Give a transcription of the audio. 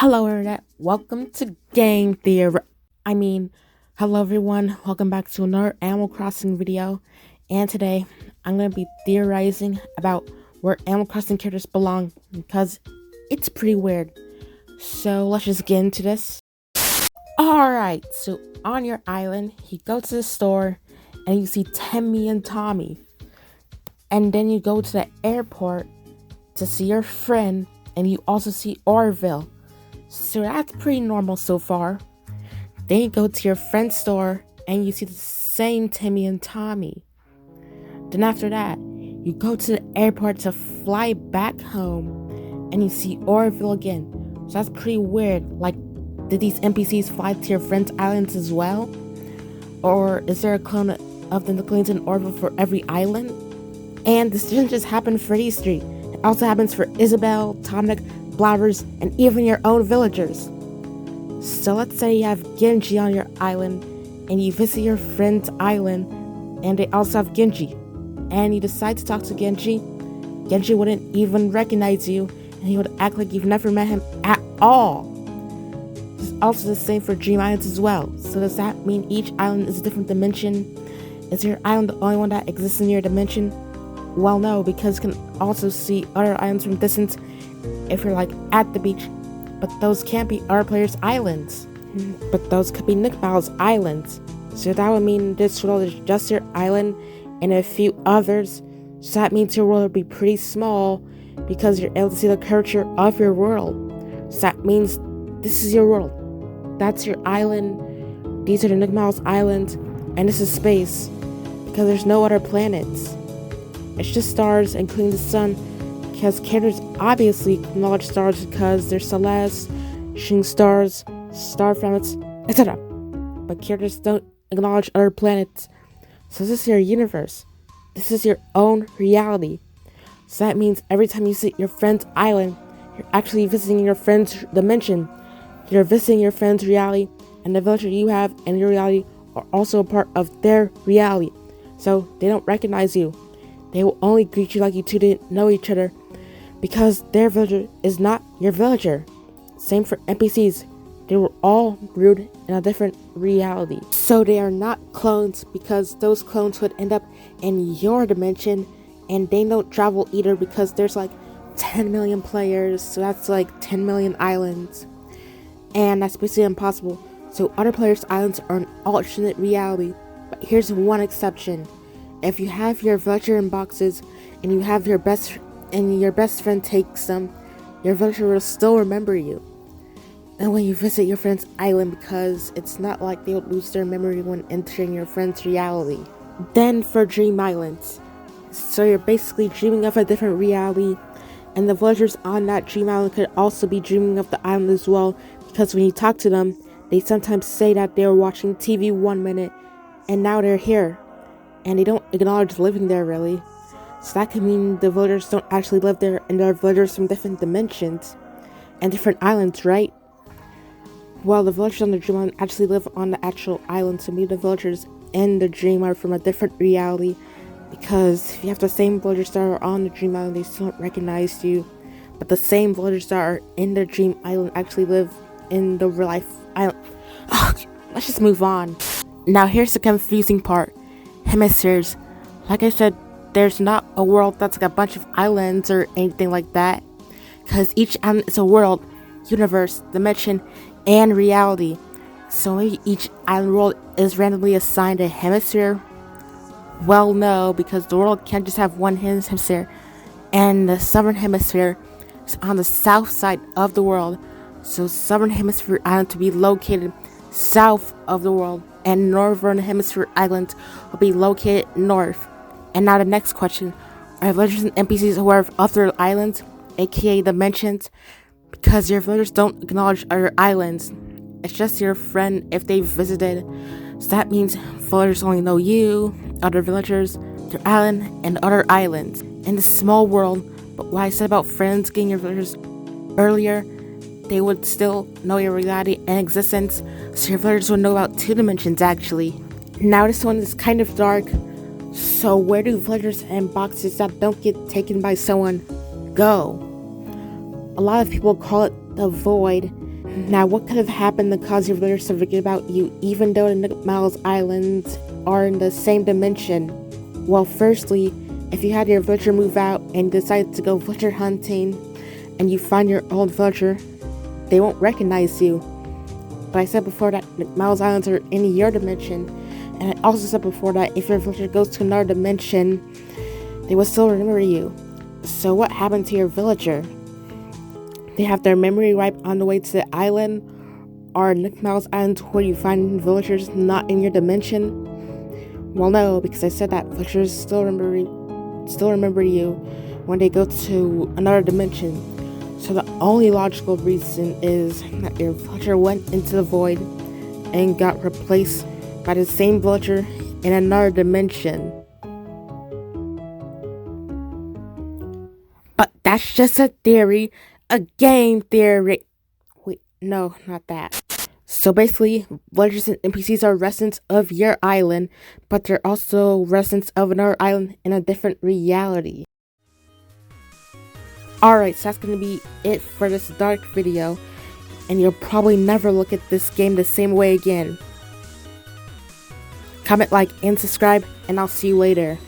Hello, Internet. Welcome to Game Theory. Hello, everyone. Welcome back to another Animal Crossing video. And today, I'm going to be theorizing about where Animal Crossing characters belong because it's pretty weird. So, let's just get into this. Alright, so on your island, you go to the store and you see Timmy and Tommy. And then you go to the airport to see your friend, and you also see Orville. So that's pretty normal so far. Then you go to your friend's store and you see the same Timmy and Tommy. Then after that, you go to the airport to fly back home and you see Orville again. So that's pretty weird. Like, did these NPCs fly to your friend's islands as well? Or is there a clone of the clones in Orville for every island? And this doesn't just happen for these three. It also happens for Isabelle, Tonic, Blabbers, and even your own villagers. So let's say you have Genji on your island, and you visit your friend's island, and they also have Genji. And you decide to talk to Genji. Genji wouldn't even recognize you, and he would act like you've never met him at all. It's also the same for Dream Islands as well. So does that mean each island is a different dimension? Is your island the only one that exists in your dimension? Well, no, because you can also see other islands from distance if you're like at the beach, but those can't be our players' islands. But those could be Nick Bow's islands. So that would mean this world is just your island and a few others. So that means your world would be pretty small because you're able to see the curvature of your world. So that means this is your world. That's your island. These are the Nick Bow's islands, and this is space because there's no other planets. It's just stars, including the sun, because characters obviously acknowledge stars because they're celeste, shooting stars, star planets, etc. But characters don't acknowledge other planets. So this is your universe. This is your own reality. So that means every time you visit your friend's island, you're actually visiting your friend's dimension. You're visiting your friend's reality, and the villager you have and your reality are also a part of their reality. So they don't recognize you. They will only greet you like you two didn't know each other because their villager is not your villager. Same for NPCs. They were all brewed in a different reality. So they are not clones because those clones would end up in your dimension, and they don't travel either because there's like 10 million players, so that's like 10 million islands. And that's basically impossible. So other players' islands are an alternate reality. But here's one exception. If you have your villager in boxes and you have your best friend takes them, your villager will still remember you. And when you visit your friend's island, because it's not like they would lose their memory when entering your friend's reality. Then for Dream Islands. So you're basically dreaming of a different reality, and the villagers on that Dream Island could also be dreaming of the island as well, because when you talk to them, they sometimes say that they were watching TV 1 minute and now they're here. And they don't acknowledge living there, really. So that could mean the villagers don't actually live there, and they're villagers from different dimensions and different islands, right? Well, the villagers on the Dream Island actually live on the actual island, so maybe the villagers in the Dream are from a different reality, because if you have the same villagers that are on the Dream Island, they still don't recognize you. But the same villagers that are in the Dream Island actually live in the real life island. Let's just move on. Now here's the confusing part. Hemispheres. Like I said, there's not a world that's like a bunch of islands or anything like that, because each island is a world, universe, dimension, and reality. So maybe each island world is randomly assigned a hemisphere? Well, no, because the world can't just have one hemisphere, and the southern hemisphere is on the south side of the world, so southern hemisphere island to be located south of the world, and northern hemisphere islands will be located north. And now the next question, are villagers and NPCs aware of other islands, aka dimensions? Because your villagers don't acknowledge other islands. It's just your friend if they've visited. So that means villagers only know you, other villagers, their island, and other islands in this small world. But what I said about friends getting your villagers earlier, they would still know your reality and existence, so your villagers would know about 2 dimensions actually. Now this one is kind of dark, so where do villagers and boxes that don't get taken by someone go? A lot of people call it the void, Now, what could have happened to cause your villagers to forget about you, even though the Nook Miles Islands are in the same dimension? Well, firstly, if you had your villager move out and decide to go villager hunting, and you find your old villager, they won't recognize you. But I said before that Nook Miles Islands are in your dimension, and I also said before that if your villager goes to another dimension, they will still remember you. So what happened to your villager? They have their memory wiped on the way to the island, or Nook Miles Island where you find villagers not in your dimension? Well, no, because I said that villagers still remember you when they go to another dimension. So the only logical reason is that your villager went into the void and got replaced by the same villager in another dimension. But that's just a theory. A game theory. Wait, no, not that. So basically, villagers and NPCs are residents of your island, but they're also residents of another island in a different reality. Alright, so that's gonna be it for this dark video, and you'll probably never look at this game the same way again. Comment, like, and subscribe, and I'll see you later.